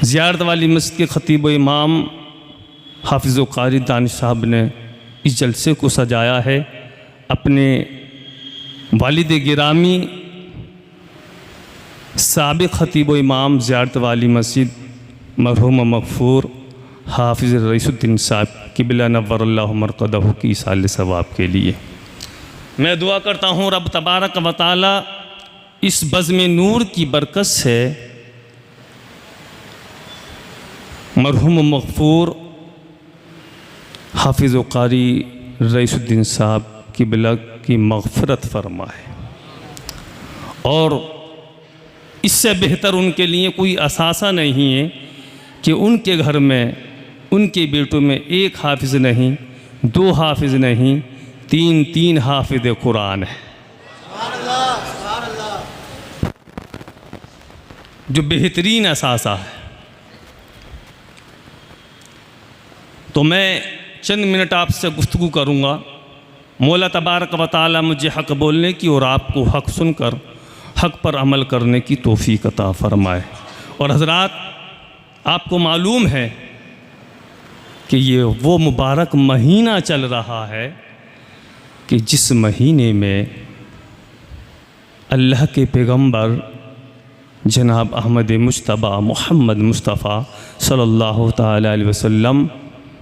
ज़ियारत वाली मस्जिद के ख़तीब व इमाम हाफिज़ व क़ारी दानिश साहब ने इस जलसे को सजाया है। अपने वालिद गिरामी साबिक़ ख़तीब व इमाम ज़ियारत वाली मस्जिद मरहूम मग़फ़ूर हाफिज़ रईसुद्दीन साहब क़िबला नव्वरल्लाहु मरक़दहू की इसाले सवाब के लिए मैं दुआ करता हूँ रब तबारक व तआला इस बज़्म नूर की बरकत से मरहूम मग़फ़ूर हाफिज़ व क़ारी रईसुद्दीन साहब क़िबला की मग़फ़िरत फ़रमाए और इससे बेहतर उनके लिए कोई असासा नहीं है कि उनके घर में उनके बेटों में एक हाफिज़ नहीं, दो हाफिज़ नहीं, तीन हाफिज़ कुरान है, जो बेहतरीन असासा है। तो मैं चंद मिनट आपसे गुफ्तगू करूँगा। मौला तबारक व तआला मुझे हक़ बोलने की और आपको हक़ सुनकर हक़ पर अमल करने की तौफ़ीक़ अता फ़रमाए। और हज़रात, आपको मालूम है कि ये वो मुबारक महीना चल रहा है कि जिस महीने में अल्लाह के पैगंबर जनाब अहमद मुज्तबा मोहम्मद मुस्तफ़ा सल्लल्लाहु ताला अलैहि वसल्लम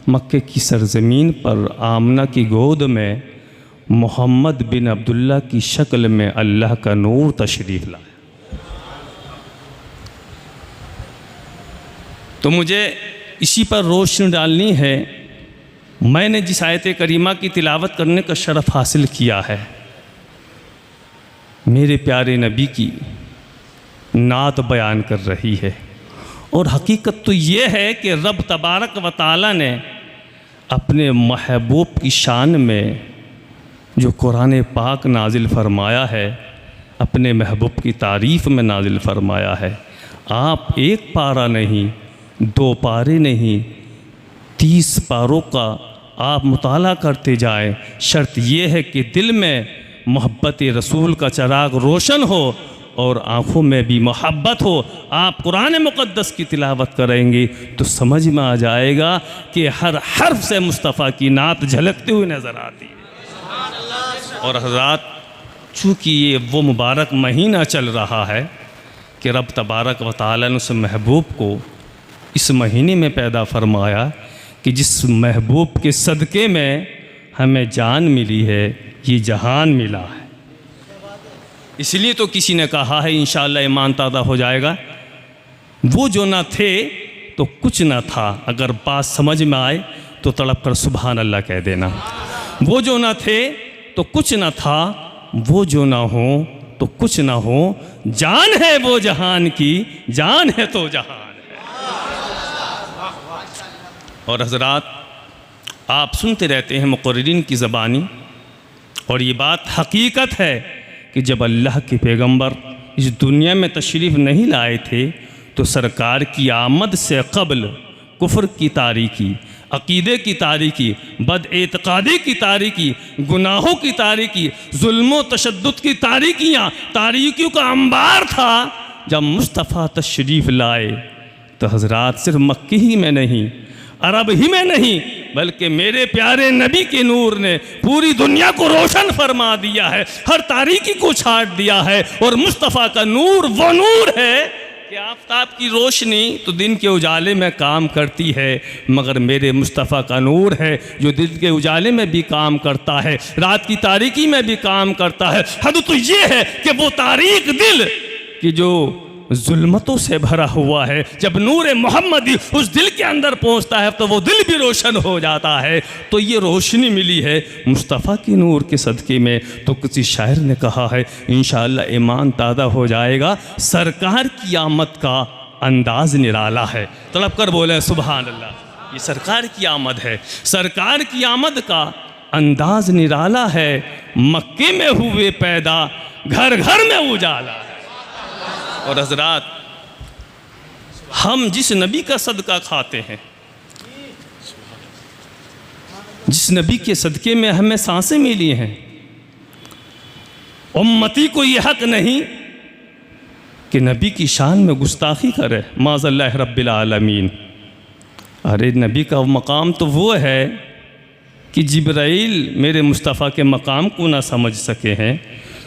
मक्के की सरज़मीन पर आमना की गोद में मोहम्मद बिन अब्दुल्ला की शक्ल में अल्लाह का नूर तशरीफ़ लाया। तो मुझे इसी पर रोशनी डालनी है। मैंने जिस आयत करीमा की तिलावत करने का शरफ़ हासिल किया है, मेरे प्यारे नबी की नात बयान कर रही है। और हकीकत तो ये है कि रब तबारक व तआला ने अपने महबूब की शान में जो कुरान पाक नाजिल फरमाया है, अपने महबूब की तारीफ़ में नाजिल फरमाया है। आप एक पारा नहीं, दो पारे नहीं, 30 पारों का आप मुताला करते जाएं। शर्त यह है कि दिल में मोहब्बत रसूल का चिराग रोशन हो और आँखों में भी मोहब्बत हो। आप कुरान मुक़द्दस की तिलावत करेंगे तो समझ में आ जाएगा कि हर हर्फ से मुस्तफ़ा की नात झलकते हुए नज़र आती है। और हज़रात, चूँकि ये वो मुबारक महीना चल रहा है कि रब तबारक व तआला ने उस महबूब को इस महीने में पैदा फरमाया कि जिस महबूब के सदक़े में हमें जान मिली है, ये जहान मिला है। इसलिए तो किसी ने कहा है इंशाअल्लाह ईमान ताज़ा हो जाएगा, वो जो ना थे तो कुछ ना था। अगर बात समझ में आए तो तड़प कर सुभान अल्लाह कह देना। वो जो ना थे तो कुछ ना था, वो जो ना हो तो कुछ ना हो। जान है वो जहान की, जान है तो जहान है। और हज़रात, आप सुनते रहते हैं मुक़र्रिरीन की ज़बानी, और ये बात हकीकत है कि जब अल्लाह के पैगंबर इस दुनिया में तशरीफ़ नहीं लाए थे तो सरकार की आमद से क़ब्ल कुफ्र की तारीकी, अक़ीदे की तारीकी, बदएतक़ादी की तारीकी, गुनाहों की तारीकी, जुल्म तशद्दुद की तारीकियों का अंबार था। जब मुस्तफ़ा तशरीफ़ लाए तो हज़रात सिर्फ मक्के ही में नहीं, अरब ही में नहीं, बल्कि मेरे प्यारे नबी के नूर ने पूरी दुनिया को रोशन फरमा दिया है, हर तारीकी को छाट दिया है। और मुस्तफ़ा का नूर वो नूर है कि आफ़ताब की रोशनी तो दिन के उजाले में काम करती है, मगर मेरे मुस्तफ़ा का नूर है जो दिन के उजाले में भी काम करता है, रात की तारीकी में भी काम करता है। हद तो ये है कि वो तारीक दिल कि जो जुल्मतों से भरा हुआ है, जब नूर मोहम्मदी उस दिल के अंदर पहुंचता है तो वो दिल भी रोशन हो जाता है। तो ये रोशनी मिली है मुस्तफ़ा की नूर के सदक़े में। तो किसी शायर ने कहा है इंशाअल्लाह ईमान ताज़ा हो जाएगा, सरकार की आमद का अंदाज़ निराला है। तड़प कर बोले सुभान अल्लाह। ये सरकार की आमद है, सरकार की आमद का अंदाज़ निराला है। मक्के में हुए पैदा, घर घर में उजाला है। और हज़रात, हम जिस नबी का सदका खाते हैं, जिस नबी के सदक़े में हमें सांसें मिली हैं, उम्मती को ये हक़ नहीं कि नबी की शान में गुस्ताखी करे, माज़ल्लाह रब्बिल आलमीन। अरे नबी का मकाम तो वो है कि जिब्राइल मेरे मुस्तफ़ा के मकाम को ना समझ सके हैं,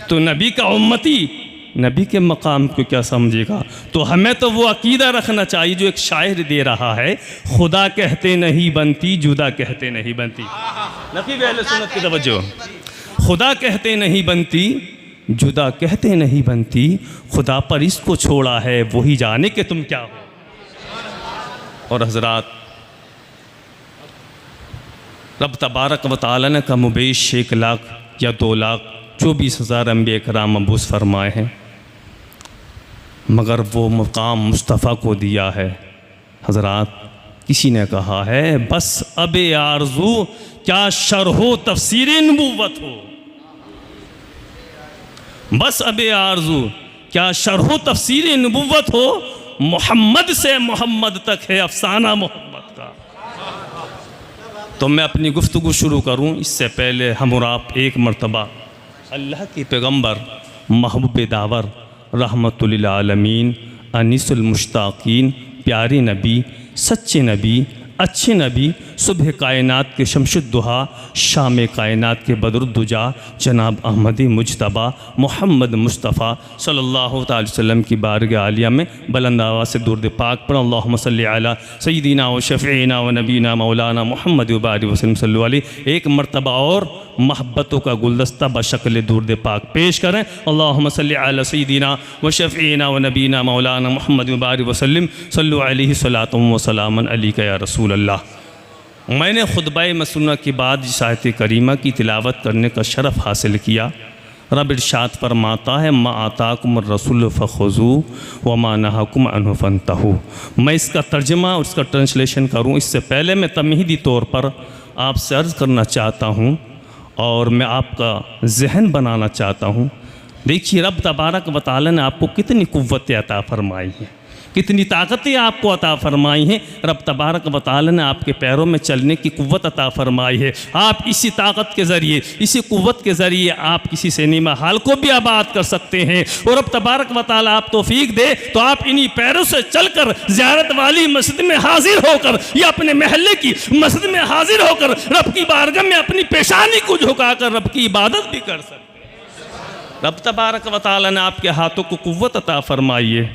तो नबी का उम्मती नबी के मकाम को क्या समझेगा। तो हमें तो वो अकीदा रखना चाहिए जो एक शायर दे रहा है, खुदा कहते नहीं बनती जुदा कहते नहीं बनती। नकीब अहले सुन्नत की तवज्जो, खुदा कहते नहीं बनती जुदा कहते नहीं बनती, खुदा पर इसको छोड़ा है वही जाने कि तुम क्या हो। और हजरात, रब तबारक व तआला ने कम बेश 1 लाख या 2,24,000 अंबिया कराम मबूस फरमाए हैं, मगर वो मुकाम मुस्तफ़ा को दिया है। हजरात, किसी ने कहा है बस अब आरज़ू क्या शरहो तफसीर नबूवत हो, बस अब आरज़ू क्या शरहो तफसीर नबूवत हो, मोहम्मद से मोहम्मद तक है अफसाना मोहम्मद का। तो मैं अपनी गुफ्तगू शुरू करूं इससे पहले हम और आप एक मरतबा अल्लाह के पैगम्बर महबूब दावर रहमतुल लिल आलमीन अनीसुल मुश्ताकीन प्यारे नबी सच्चे नबी अच्छे नबी सुबह कायनात के शमशुद्दुहा शाम कायनात के बदरुद्दुजा जनाब अहमदी मुजतबा मोहम्मद मुस्तफ़ा सल्लल्लाहु अलैहि वसल्लम की बारगाह आलिया में बुलंद आवाज़ से दुरूद पाक पढ़, अल्लाहुम्मा सल्ली अला सय्यिदिना व शफ़ीना व नबीना मौलाना मोहम्मद व बारिक वसल्लम सल्लल्लाहु अलैहि। एक मरतबा और महब्बतों का गुलदस्ता बशक्ल दुरूद पाक पेश करें, अल्लाहुम्मा सल्ली अला सय्यिदिना व शफ़ीना व नबीना मौलाना मोहम्मद व बारिक वसल्लम सल्लल्लाहु अलैहि सलातुम व सलामन अलैका या रसूल अल्लाह। मैंने खुतबा मसूना के बाद इस आयत करीमा की तिलावत करने का शरफ़ हासिल किया। रब इरशाद फरमाता है मा आताकुम रसूल फ़ख़ुज़ू व मा नहाकुम अन्हु फ़ंतहू। मैं इसका तर्जमा और इसका ट्रांसलेशन करूँ इससे पहले मैं तमहीदी तौर पर आपसे अर्ज़ करना चाहता हूँ और मैं आपका जहन बनाना चाहता हूँ। देखिए, रब तबारक व तआला ने आपको कितनी कुव्वत अता फरमाई है, कितनी ताकतें आपको अता फरमाई हैं। रब तबारक व तआला ने आपके पैरों में चलने की कुव्वत अता फरमाई है। आप इसी ताकत के ज़रिए, इसी कुव्वत के ज़रिए आप किसी सिनेमा हॉल को भी आबाद कर सकते हैं। और रब तबारक व तआला आप तौफीक दे तो आप इन्हीं पैरों से चलकर ज़ियारत वाली मस्जिद में हाजिर होकर या अपने महल्ले की मस्जिद में हाजिर होकर रब की बारगाह में अपनी पेशानी को झुकाकर रब की इबादत भी कर सकते हैं। रब तबारक व तआला ने आपके हाथों को कुव्वत अता फरमाई है,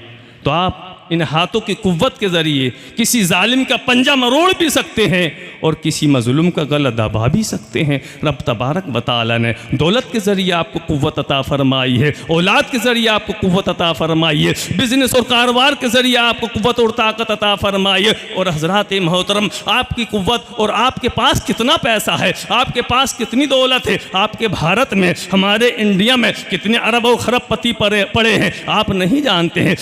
तो आप इन हाथों की कुव्वत के ज़रिए किसी जालिम का पंजा मरोड़ भी सकते हैं और किसी मज़लूम का गला दबा भी सकते हैं। रब तबारक व तआला ने दौलत के ज़रिए आपको कुव्वत अता फरमाई है, औलाद के ज़रिए आपको कुव्वत अता फरमाई है, बिज़नेस और कारोबार के ज़रिए आपको कुव्वत और ताकत अता फरमाई है। और हज़रात मोहतरम, आपकी कुव्वत और आपके पास कितना पैसा है, आपके पास कितनी दौलत है, आपके भारत में, हमारे इंडिया में कितने अरबों खरबपति पड़े हैं आप नहीं जानते हैं।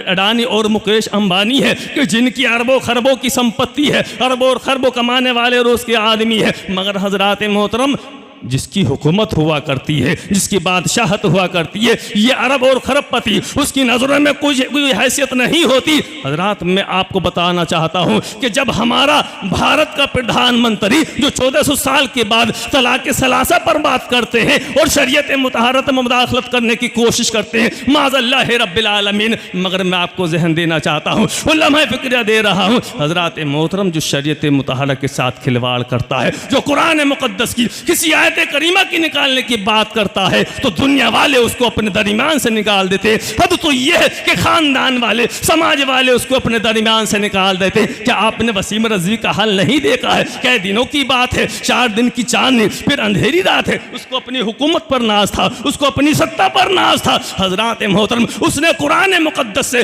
अडानी और मुकेश अंबानी है कि जिनकी अरबों खरबों की संपत्ति है, अरबों और खरबों कमाने वाले रोज़ के आदमी है, मगर हज़रात मोहतरम जिसकी हुकूमत हुआ करती है, जिसकी बादशाहत हुआ करती है, ये अरब और खरबपति, उसकी नज़रों में कोई हैसियत नहीं होती। हज़रात, मैं आपको बताना चाहता हूँ कि जब हमारा भारत का प्रधानमंत्री जो 1400 साल के बाद तलाक़ सलासा पर बात करते हैं और शरीयत मुतहरत में मुदाखलत करने की कोशिश करते हैं, माज़ल्लाह रब्बिल आलमीन, मगर मैं आपको जहन देना चाहता हूँ, लम्हा फ़िक्र दे रहा हूँ। हज़रात मोहतरम, जो शरीयत मुतहरा के साथ खिलवाड़ करता है, जो कुरान मुक़द्दस की किसी आयत करीमा की निकालने की बात करता है, तो दुनिया वाले उसको अपने दरमियान से निकाल देते। हद तो यह है कि खानदान वाले, समाज वाले उसको अपने दरमियान से निकाल देते। क्या आपने वसीम रज़वी का हाल नहीं देखा है? कई दिनों की बात है, 4 दिन की चांदनी फिर अंधेरी रात है। उसको अपनी हुकूमत पर नाज था, उसको अपनी सत्ता पर नाज था। हज़रात मोहतरम, उसने कुरान मुक़द्दस से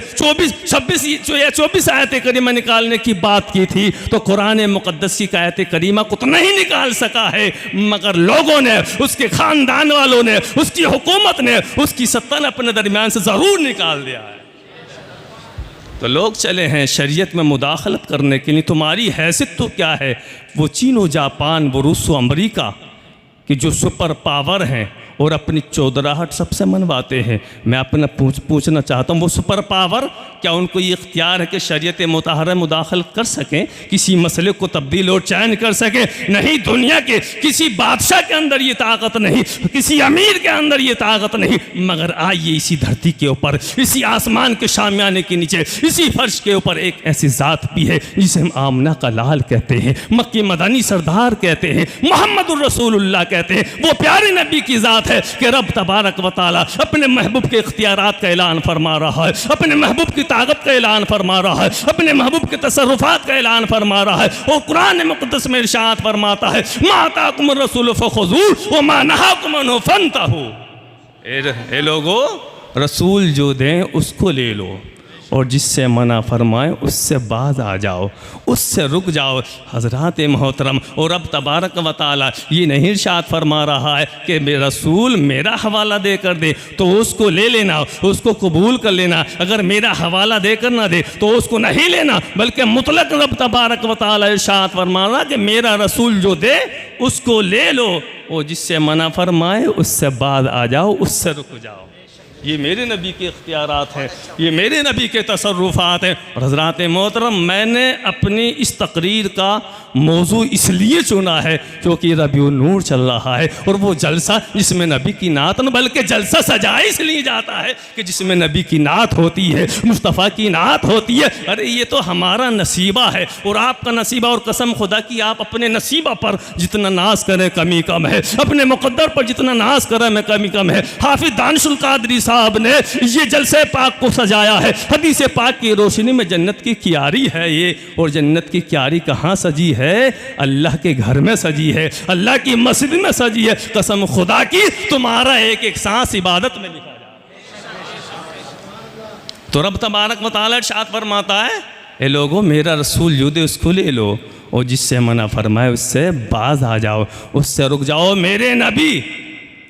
24 आयत करीमा निकालने की बात की थी, तो कुरान मुक़द्दस की आयत करीमा को तो नहीं निकाल सका है, मगर लोगों ने, उसके खानदान वालों ने, उसकी हुकूमत ने, उसकी सत्ता ने अपने दरमियान से ज़रूर निकाल दिया है। तो लोग चले हैं शरीयत में मुदाखलत करने के लिए। तुम्हारी हैसियत तो क्या है? वो चीन और जापान, वो रूस और अमरीका, कि जो सुपर पावर हैं और अपनी चौधराहट सबसे मनवाते हैं, मैं अपना पूछना चाहता हूँ, वो सुपर पावर क्या उनको ये इख्तियार है कि शरीयत मुताहरा मुदाखल कर सकें, किसी मसले को तब्दील और चैन कर सकें? नहीं, दुनिया के किसी बादशाह के अंदर ये ताकत नहीं, किसी अमीर के अंदर ये ताकत नहीं। मगर आइए इसी धरती के ऊपर, इसी आसमान के शामियाने के नीचे, इसी फर्श के ऊपर एक ऐसी ज़ात भी है जिसे हम आमना का लाल कहते हैं, मक्की मदनी सरदार कहते हैं, मोहम्मदुर रसूलुल्लाह कहते हैं। वो प्यारे नबी की ज़ात है कि रब तबारक व तआला अपने महबूब के इख्तियारात का ऐलान फरमा रहा है, अपने महबूब की ताकत का ऐलान फरमा रहा है, अपने महबूब के तसर्रुफात का ऐलान फरमा रहा है। और कुरान मुक़द्दस में इरशाद फरमाता है, मा आताकुम रसूल फखुज़ूहु व मा नहाकुम अन्हु फंतहू। ए लोगो, रसूल जो दें उसको ले लो और जिससे मना फरमाए उससे बाज आ जाओ, उससे रुक जाओ। हज़रात मोहतरम, और अब तबारक व तआला ये नहीं इरशाद फरमा रहा है कि रसूल मेरा हवाला दे कर दे तो उसको ले लेना, उसको कबूल कर लेना, अगर मेरा हवाला दे कर ना दे तो उसको नहीं लेना, बल्कि मुतलक रब तबारक व तआला इरशाद फरमा रहा कि मेरा रसूल जो दे उसको ले लो और जिससे मना फरमाए उससे बाज आ जाओ, उससे रुक जाओ। ये मेरे नबी के इख्तियारात हैं, ये मेरे नबी के तसर्रुफ़ात हैं। और हज़रात मोहतरम, मैंने अपनी इस तकरीर का मौजू इसलिए चुना है क्योंकि रबीउन नूर चल रहा है और वो जलसा जिसमें नबी की नात न बल्कि जलसा सजाया इसलिए जाता है कि जिसमें नबी की नात होती है, मुस्तफ़ा की नात होती है। अरे ये तो हमारा नसीबा है और आपका नसीबा, और कसम खुदा की आप अपने नसीबा पर जितना नाज करें कमी कम है, अपने मुक़द्दर पर जितना नाज करें में कमी कम है। हाफिज़ दानिशुल क़ादरी साहब ने ये जलसे पाक को सजाया है। हदीस पाक की रोशनी में जन्नत की क्यारी है ये, और जन्नत की क्यारी कहाँ सजी है? अल्लाह के घर में सजी है, अल्लाह की मस्जिद में सजी है। कसम खुदा की तुम्हारा एक एक सांस इबादत में लिखा जाए। तो रब तबारक व तआला इरशाद फरमाता है, ए लोगों, मेरा रसूल जो दे उसको ले लो और जिससे मना फरमाए उससे बाज आ जाओ, उससे रुक जाओ। मेरे नबी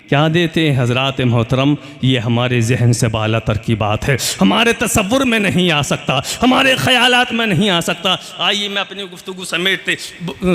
क्या देते हैं हज़रात मोहतरम, ये हमारे जहन से बाला तर की बात है, हमारे तसव्वुर में नहीं आ सकता, हमारे ख़यालात में नहीं आ सकता। आइए मैं अपनी गुफ्तगू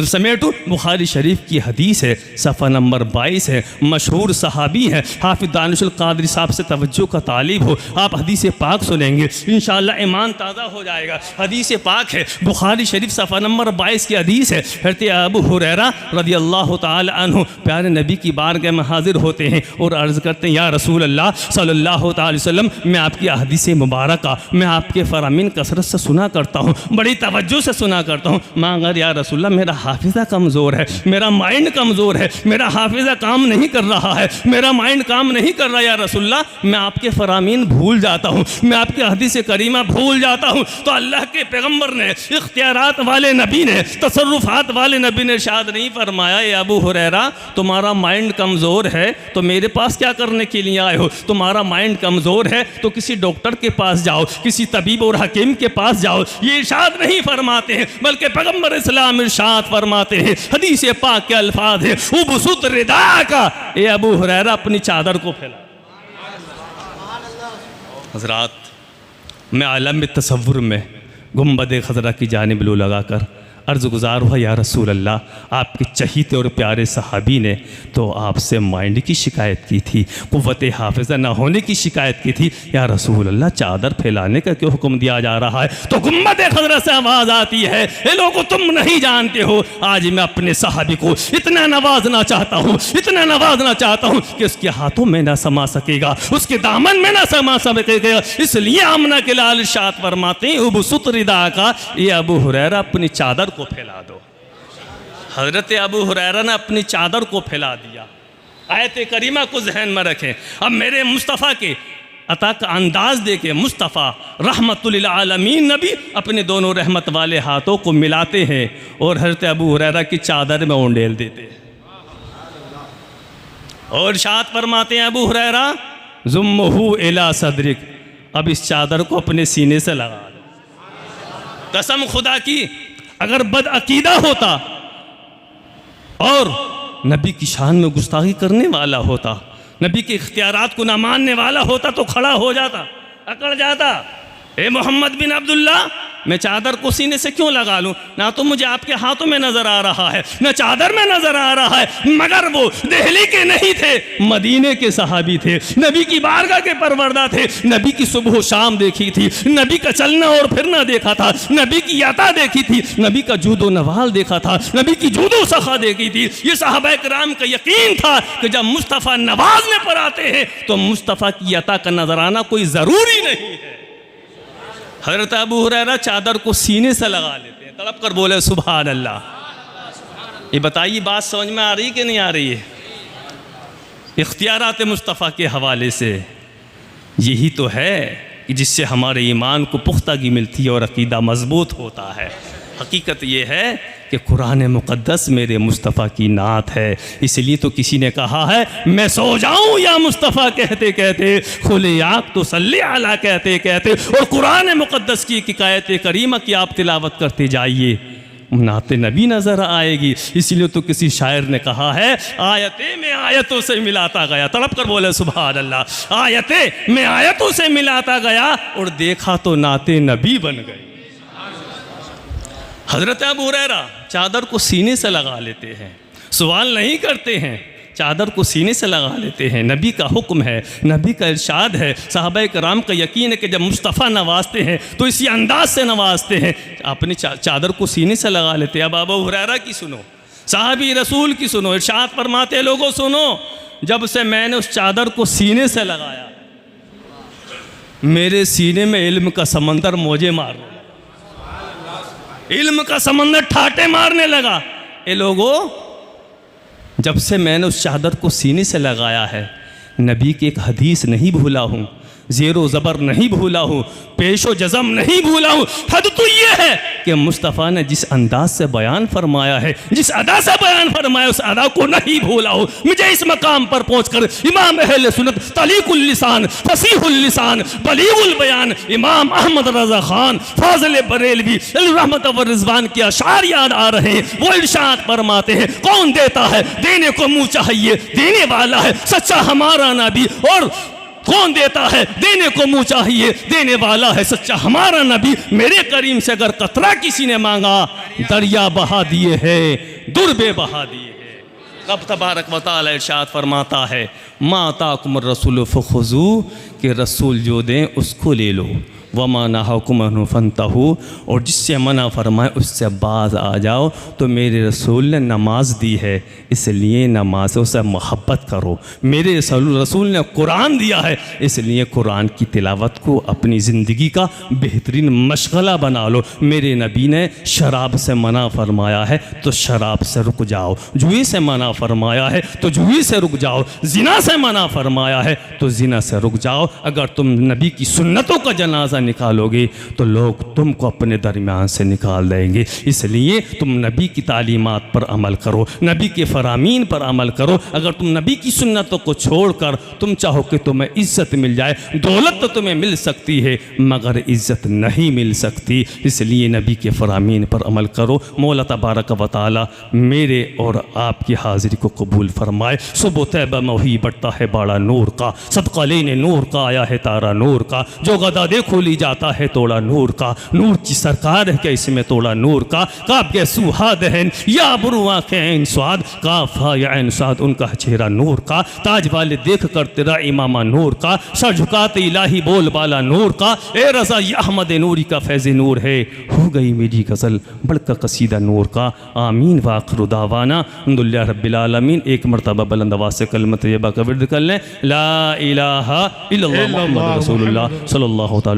समेटूँ। बुखारी शरीफ की हदीस है, सफ़ा नंबर 22 है, मशहूर सहाबी है हाफिज़ दानिशुल क़ादरी साहब से तवज्जो का तालिब हो, आप हदीस पाक सुनेंगे इंशाअल्लाह ईमान ताज़ा हो जाएगा। हदीस पाक है बुखारी शरीफ सफ़ा नंबर 22 की हदीस है। हज़रत अबू हुरैरा रज़ियल्लाहु तआला अन्हु प्यारे नबी की बारगाह में हाजिर होते हैं और अर्ज़ करते हैं, या रसूल अल्लाह सल्लल्लाहु अलैहि वसल्लम, मैं आपकी हदीस मुबारका, मैं आपके फ़रामीन कसरत से सुना करता हूँ, बड़ी तवज्जो से सुना करता हूँ, मगर या रसूल अल्लाह मेरा हाफिज़ा कमज़ोर है, मेरा माइंड कमज़ोर है, मेरा हाफिज़ा काम नहीं कर रहा है, मेरा माइंड काम नहीं कर रहा। या रसूल अल्लाह मैं आपके फ़रामीन भूल जाता हूँ, मैं आपकी हदीस करीमा भूल जाता हूँ। तो अल्लाह के पैगम्बर ने, इख्तियारात वाले नबी ने, तसर्रुफ़ात वाले नबी ने इरशाद नहीं फरमाया, या अबू हुरैरा तुम्हारा माइंड कमज़ोर है तो मेरे पास क्या करने के लिए आए हो? तुम्हारा माइंड कमज़ोर है तो किसी डॉक्टर के पास जाओ, किसी तबीब और हकीम के पास जाओ। ये इरशाद नहीं फरमाते हैं, बल्कि पैगम्बर इस्लाम इरशाद फरमाते हैं, हदीस पाक के अल्फाज है, उबसुत रिदा का, ए अबू हुरैरा अपनी चादर को फैला। हज़रात, मैं आलम तसव्वुर में गुंबद खज़रा की जानिब लो लगाकर अर्ज़ गुज़ार हुआ, या रसूल अल्लाह, आपके चहीते और प्यारे सहाबी ने तो आपसे माइंड की शिकायत की थी, क़ुव्वत हाफ़िज़ा न होने की शिकायत की थी, या रसूल अल्लाह चादर फैलाने का क्यों हुक्म दिया जा रहा है? तो गुंबद खज़रा से आवाज़ आती है, ए लोगों, तुम नहीं जानते हो, आज मैं अपने सहाबी को इतना नवाजना चाहता हूँ, इतना नवाजना चाहता हूँ कि उसके हाथों में ना समा सकेगा, उसके दामन में ना समा सकेगा। इसलिए आमना के लाल इरशाद फरमाते हैं, उबसुत रिदा का, ये अबू हुरैरा अपनी चादर को फैला दो। हज़रत अबू हुरैरा ने अपनी चादर को फैला दिया। आयत करीमा को जहन में रखें। अब मेरे मुस्तफ़ा के अता का अंदाज दे के मुस्तफ़ा रहमतुल लिल आलमीन नबी अपने दोनों रहमत वाले हाथों को मिलाते हैं और हज़रत अबू हुरैरा की चादर में उंडेल देते हैं और इरशाद फरमाते हैं, अबू हुरैरा ज़ुम्मुहु इला सदरिक, अब इस चादर को अपने सीने से लगा दो। कसम खुदा की, अगर बदअकीदा होता और नबी की शान में गुस्ताखी करने वाला होता, नबी के इख्तियारात को ना मानने वाला होता तो खड़ा हो जाता, अकड़ जाता। ए मोहम्मद बिन अब्दुल्ला, मैं चादर को सीने से क्यों लगा लूं? ना तो मुझे आपके हाथों में नजर आ रहा है, ना चादर में नजर आ रहा है, मगर वो दिल्ली के नहीं थे, मदीने के सहाबी थे, नबी की बारगाह के परवरदा थे, नबी की सुबह शाम देखी थी, नबी का चलना और फिरना देखा था, नबी की याता देखी थी, नबी का जूदो नवाल देखा था, नबी की जूदो सखा देखी थी। ये सहाबा किराम का यकीन था कि जब मुस्तफ़ा नवाजने पर आते हैं तो मुस्तफ़ा की याता का नजर आना कोई ज़रूरी नहीं है। हज़रत अबू हुरैरा चादर को सीने से लगा लेते हैं, तड़प कर बोले सुभान अल्लाह। ये बताइए बात समझ में आ रही कि नहीं आ रही है? इख्तियारात मुस्तफ़ा के हवाले से यही तो है कि जिससे हमारे ईमान को पुख्तगी मिलती है और अकीदा मजबूत होता है। हकीकत ये है कि कुरान मुक़द्दस मेरे मुस्तफ़ा की नात है, इसलिए तो किसी ने कहा है मैं सो जाऊं या मुस्तफ़ा कहते कहते, खुले आँख तो सल्ले अला कहते कहते, और कुरान मुक़द्दस की हिकायत करीमा की आप तिलावत करते जाइए, नाते नबी नज़र आएगी। इसीलिए तो किसी शायर ने कहा है आयतें में आयतों से मिलाता गया, तड़प कर बोले सुभान अल्लाह। आयतें में आयतों से मिलाता गया और देखा तो नाते नबी बन गए। हज़रत अबू हुरैरा चादर को सीने से लगा लेते हैं, सवाल नहीं करते हैं, चादर को सीने से लगा लेते हैं। नबी का हुक्म है, नबी का इरशाद है, सहाबा किराम का यकीन है कि जब मुस्तफ़ा नवाजते हैं तो इसी अंदाज से नवाजते हैं, अपनी चादर को सीने से लगा लेते हैं। अब अबू हुरैरा की सुनो, साहबी रसूल की सुनो, इरशाद फरमाते लोगों सुनो, जब से मैंने उस चादर को सीने से लगाया मेरे सीने में इल्म का समंदर मौजे मार रहा, इल्म का समंदर ठाटे मारने लगा। ये लोगों, जब से मैंने उस चादर को सीने से लगाया है, नबी की एक हदीस नहीं भूला हूँ, ज़ेरो ज़बर नहीं भूला हूँ, पेशो जज़म नहीं भूला हूँ। हद तो ये है कि मुस्तफ़ा ने जिस अंदाज से बयान फरमाया है, जिस अदा से बयान फरमाया, उस अदा को नहीं भूला हूँ। मुझे इस मकाम पर पहुँचकर इमाम अहले सुन्नत तलीकुल लिसान, फसीहुल लिसान, बलीगुल बयान, इमाम अहमद रज़ा ख़ान फाज़िल बरेलवी रहमत व रिज़वान के अशार याद आ रहे हैं। वो इरशाद फरमाते हैं, कौन देता है देने को मुँह चाहिए, देने वाला है सच्चा हमारा नबी, और कौन देता है देने को मुँह चाहिए, देने वाला है सच्चा हमारा नबी। मेरे करीम से अगर कतरा किसी ने मांगा, दरिया बहा दिए हैं, दुर्बे बहा दिए हैं। रब तबारक व तआला इरशाद फरमाता है, मा अताकुम रसूल फखुज़ू, कि रसूल जो दें उसको ले लो, वमा नहाकुम अन्हु फंतहू, और जिससे मना फरमाए उससे बाज आ जाओ। तो मेरे रसूल ने नमाज दी है, इसलिए नमाज़ों से मोहब्बत करो। मेरे रसूल ने कुरान दिया है, इसलिए कुरान की तिलावत को अपनी ज़िंदगी का बेहतरीन मशगला बना लो। मेरे नबी ने शराब से मना फरमाया है तो शराब से रुक जाओ, जुए से मना फरमाया है तो जुए से रुक जाओ, ज़िना से मना फरमाया है तो ज़िना से रुक जाओ। अगर तुम नबी की सुन्नतों का जनाजा निकालोगे तो लोग तुमको अपने दरमियान से निकाल देंगे। इसलिए तुम नबी की तालीमात पर अमल करो, नबी के फरामीन पर अमल करो। अगर तुम नबी की सुन्नतों को छोड़कर तुम चाहो कि तुम्हें इज़्ज़त मिल जाए, दौलत तो तुम्हें मिल सकती है मगर इज़्ज़त नहीं मिल सकती। इसलिए नबी के फरामीन पर अमल करो। मौला तबारक व तआला मेरे और आपकी हाज़िरी को कबूल फरमाए। सुबह तैबा में वही बढ़ता है बाड़ा नूर का, सदका लेने नूर का आया है तारा नूर का, जो गदा देखो ली जाता है तोड़ा नूर का, नूर की सरकार है क्या इसमें तोड़ा नूर का। काब के सुहाद है या बुरुआ के ऐन स्वाद, काफा या ऐन स्वाद उनका चेहरा नूर का, ताज वाले देख कर तेरा इमामा नूर का, सर झुकाते इलाही बोल बाला नूर का, ए रज़ा ये अहमद नूरी का फैज़ नूर है, हो गई मेरी गज़ल बड़का कसीदा नूर का। आमीन वाखिरु दावाना अल्हम्दुलिल्लाह रब्बिल आलमीन। एक मरतबा बुलंद आवाज़ से कलमत तैयबा का विर्द कर लें, ला इलाहा इल्लल्लाह मुहम्मद रसूलुल्लाह सल्लल्लाहु